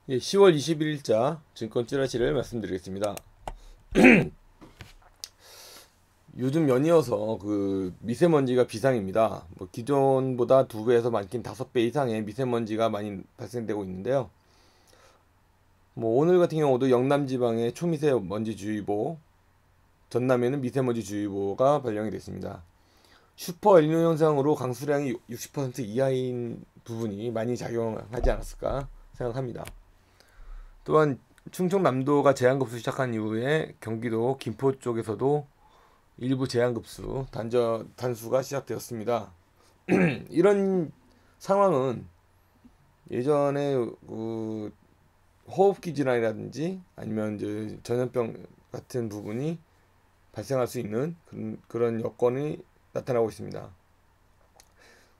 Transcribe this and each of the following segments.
예, 10월 21일자 증권 찌라시를 말씀드리겠습니다. 요즘 연이어서 그 미세먼지가 비상입니다. 뭐 기존보다 2배에서 많긴 5배 이상의 미세먼지가 많이 발생되고 있는데요. 뭐 오늘 같은 경우도 영남 지방에 초미세먼지주의보, 전남에는 미세먼지주의보가 발령이 됐습니다. 슈퍼 엘니뇨 현상으로 강수량이 60% 이하인 부분이 많이 작용하지 않았을까 생각합니다. 또한 충청남도가 제한급수 시작한 이후에 경기도 김포 쪽에서도 일부 제한급수 단수가 시작되었습니다. 이런 상황은 예전에 그 호흡기 질환이라든지 아니면 이제 전염병 같은 부분이 발생할 수 있는 그런 여건이 나타나고 있습니다.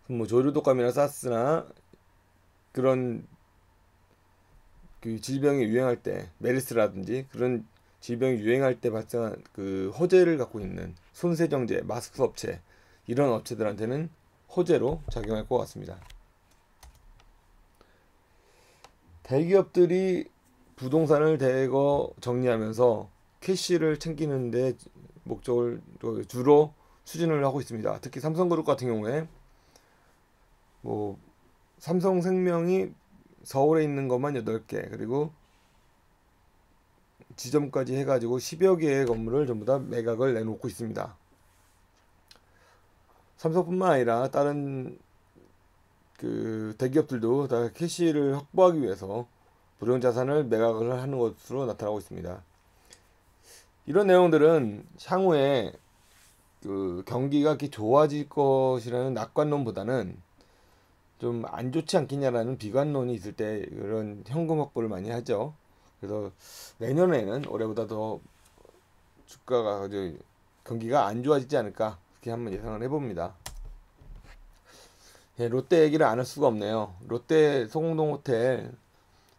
뭐 조류독감이나 사스나 그런 그 질병이 유행할 때 메르스라든지 그런 질병이 유행할 때 발생한 그 호재를 갖고 있는 손세정제, 마스크 업체 이런 업체들한테는 호재로 작용할 것 같습니다. 대기업들이 부동산을 대거 정리하면서 캐시를 챙기는데 목적을 주로 추진을 하고 있습니다. 특히 삼성그룹 같은 경우에 뭐 삼성생명이 서울에 있는 것만 8개 그리고 지점까지 해가지고 10여 개의 건물을 전부 다 매각을 내놓고 있습니다. 삼성뿐만 아니라 다른 그 대기업들도 다 캐시를 확보하기 위해서 불용자산을 매각을 하는 것으로 나타나고 있습니다. 이런 내용들은 향후에 그 경기가 이렇게 좋아질 것이라는 낙관론보다는 좀 안 좋지 않겠냐라는 비관론이 있을 때 그런 현금 확보를 많이 하죠. 그래서 내년에는 올해보다 더 주가가 경기가 안 좋아지지 않을까 그렇게 한번 예상을 해봅니다. 예, 롯데 얘기를 안 할 수가 없네요. 롯데 소공동 호텔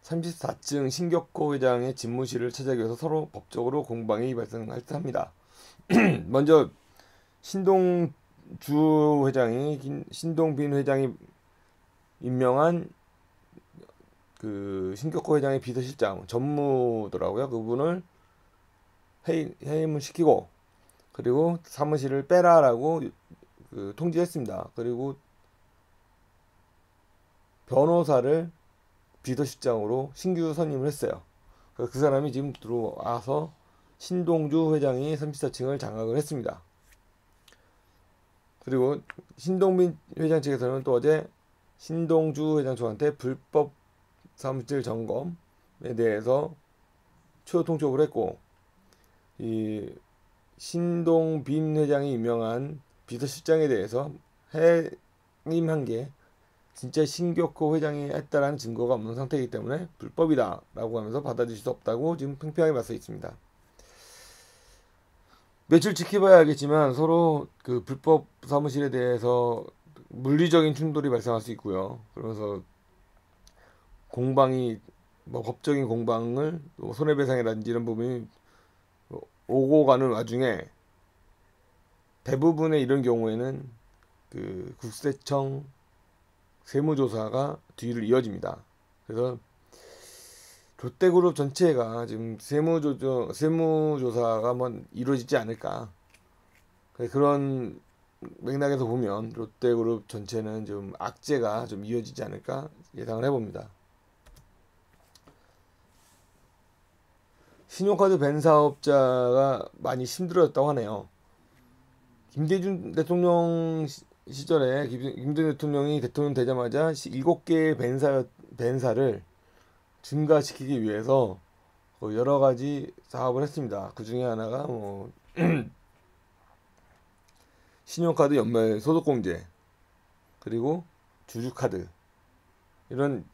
34층 신격호 회장의 집무실을 차지하기 위해서 서로 법적으로 공방이 발생할 듯합니다. 먼저 신동주 신동빈 회장이 임명한 그 신격호 회장의 비서실장 전무더라고요. 그분을 해임을 시키고 그리고 사무실을 빼라라고 그 통지했습니다. 그리고 변호사를 비서실장으로 신규 선임을 했어요. 그 사람이 지금 들어와서 신동주 회장이 34층을 장악을 했습니다. 그리고 신동빈 회장 측에서는 또 어제 신동주 회장 측한테 불법 사무실 점검에 대해서 추후 통첩을 했고 이 신동빈 회장이 임명한 비서실장에 대해서 해임한 게 진짜 신격호 회장이 했다라는 증거가 없는 상태이기 때문에 불법이다라고 하면서 받아들일 수 없다고 지금 팽팽하게 맞서 있습니다. 며칠 지켜봐야 알겠지만 서로 그 불법 사무실에 대해서 물리적인 충돌이 발생할 수 있고요. 그러면서 공방이 뭐 법적인 공방을 뭐 손해배상이라든지 이런 부분이 오고 가는 와중에 대부분의 이런 경우에는 그 국세청 세무조사가 뒤를 이어집니다. 그래서 롯데그룹 전체가 지금 세무조사가 한번 이루어지지 않을까. 그런 맥락에서 보면 롯데그룹 전체는 좀 악재가 좀 이어지지 않을까 예상을 해봅니다. 신용카드 벤 사업자가 많이 힘들어졌다고 하네요. 김대중 대통령 시절에 김대중 대통령이 대통령 되자마자 7개의 벤사를 증가시키기 위해서 여러 가지 사업을 했습니다. 그 중에 하나가 뭐 신용카드 연말 소득공제 그리고 주주카드 이런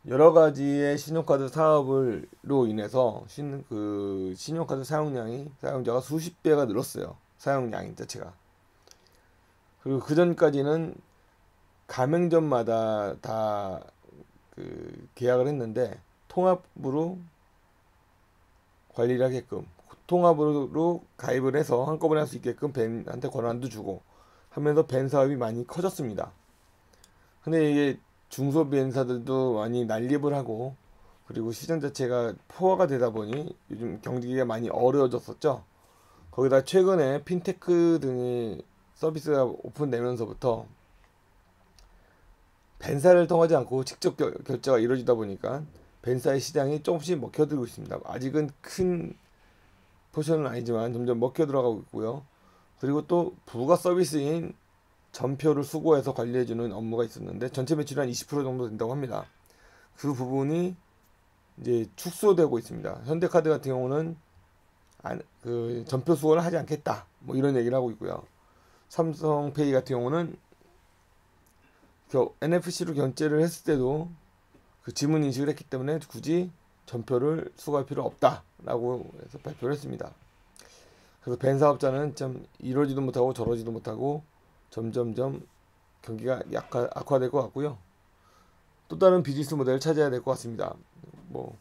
여러 가지의 신용카드 사업으로 인해서 그 신용카드 사용자가 수십 배가 늘었어요. 사용량 자체가. 그리고 그 전까지는 가맹점마다 다 그 계약을 했는데 통합으로 관리를 하게끔 통합으로 가입을 해서 한꺼번에 할 수 있게끔 벤한테 권한도 주고 하면서 벤 사업이 많이 커졌습니다. 근데 이게 중소벤사들도 많이 난립을 하고 그리고 시장 자체가 포화가 되다 보니 요즘 경기가 많이 어려워졌었죠. 거기다 최근에 핀테크 등의 서비스가 오픈되면서부터 벤사를 통하지 않고 직접 결제가 이루어지다 보니까 벤사의 시장이 조금씩 먹혀들고 있습니다. 아직은 큰 포션은 아니지만 점점 먹혀 들어가고 있고요. 그리고 또 부가 서비스인 전표를 수거해서 관리해주는 업무가 있었는데 전체 매출이 한 20% 정도 된다고 합니다. 그 부분이 이제 축소되고 있습니다. 현대카드 같은 경우는 그 전표 수거를 하지 않겠다, 뭐 이런 얘기를 하고 있고요. 삼성페이 같은 경우는 NFC로 결제를 했을 때도 그 지문 인식을 했기 때문에 굳이 전표를 수거할 필요 없다라고 해서 발표를 했습니다. 그래서 벤 사업자는 좀 이러지도 못하고 저러지도 못하고 점점점 경기가 악화될 것 같고요. 또 다른 비즈니스 모델을 찾아야 될 것 같습니다. 뭐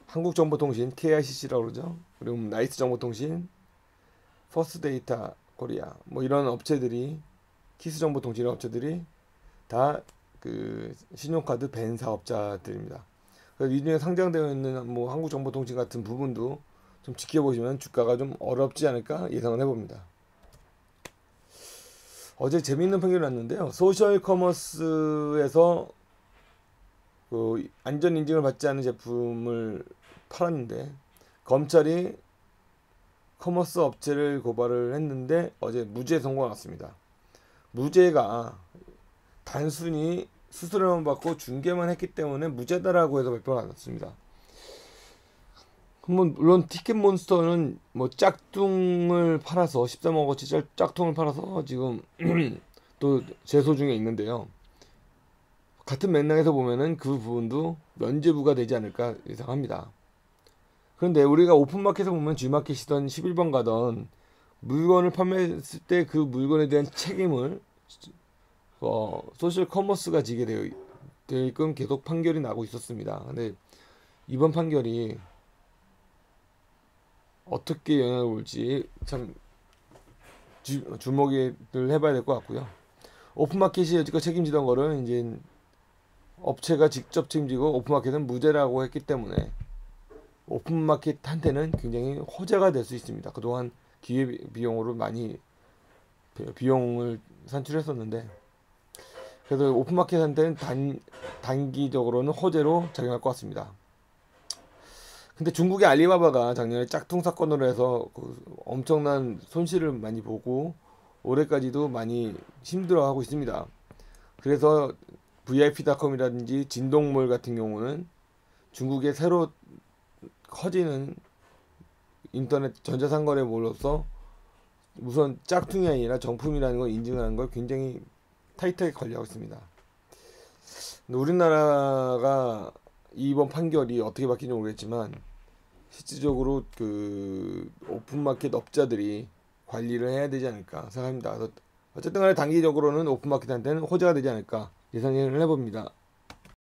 한국정보통신 KICC라고 그러죠. 그리고 나이스정보통신, 퍼스트데이터 코리아 뭐 이런 업체들이, 키스정보통신의 업체들이 다 그 신용카드 벤 사업자들입니다. 그래서 이 중에 상장되어 있는 뭐 한국정보통신 같은 부분도 좀 지켜보시면 주가가 좀 어렵지 않을까 예상을 해봅니다. 어제 재미있는 판결이 났는데요. 소셜 커머스에서 그 안전 인증을 받지 않은 제품을 팔았는데 검찰이 커머스 업체를 고발을 했는데 어제 무죄 선고가 났습니다. 무죄가 단순히 수수료만 받고 중개만 했기 때문에 무죄다라고 해서 발표가 났습니다. 물론 티켓몬스터는 뭐 짝퉁을 팔아서 13억어치 짝퉁을 팔아서 지금 또 제소 중에 있는데요. 같은 맥락에서 보면은 그 부분도 면죄부가 되지 않을까 예상합니다. 그런데 우리가 오픈마켓에서 보면 G마켓이던 11번 가던 물건을 판매했을 때 그 물건에 대한 책임을 소셜 커머스가 지게 되게끔 계속 판결이 나고 있었습니다. 근데 이번 판결이 어떻게 영향을 볼지 참 주목을 해봐야 될 것 같고요. 오픈마켓이 여지껏 책임지던 거를 이제 업체가 직접 책임지고 오픈마켓은 무죄라고 했기 때문에 오픈마켓한테는 굉장히 호재가 될 수 있습니다. 그동안 기회비용으로 많이 비용을 산출했었는데 그래서 오픈마켓한테는 단기적으로는 호재로 작용할 것 같습니다. 근데 중국의 알리바바가 작년에 짝퉁 사건으로 해서 엄청난 손실을 많이 보고 올해까지도 많이 힘들어하고 있습니다. 그래서 VIP닷컴이라든지 진동몰 같은 경우는 중국의 새로 커지는 인터넷 전자상거래몰로서 우선 짝퉁이 아니라 정품이라는 걸 인증하는 걸 굉장히 타이트하게 관리하고 있습니다. 우리나라가 이번 판결이 어떻게 바뀌는지 모르겠지만 실질적으로 그 오픈마켓 업자들이 관리를 해야 되지 않을까 생각합니다. 어쨌든 간에 단기적으로는 오픈마켓한테는 호재가 되지 않을까 예상을 해봅니다.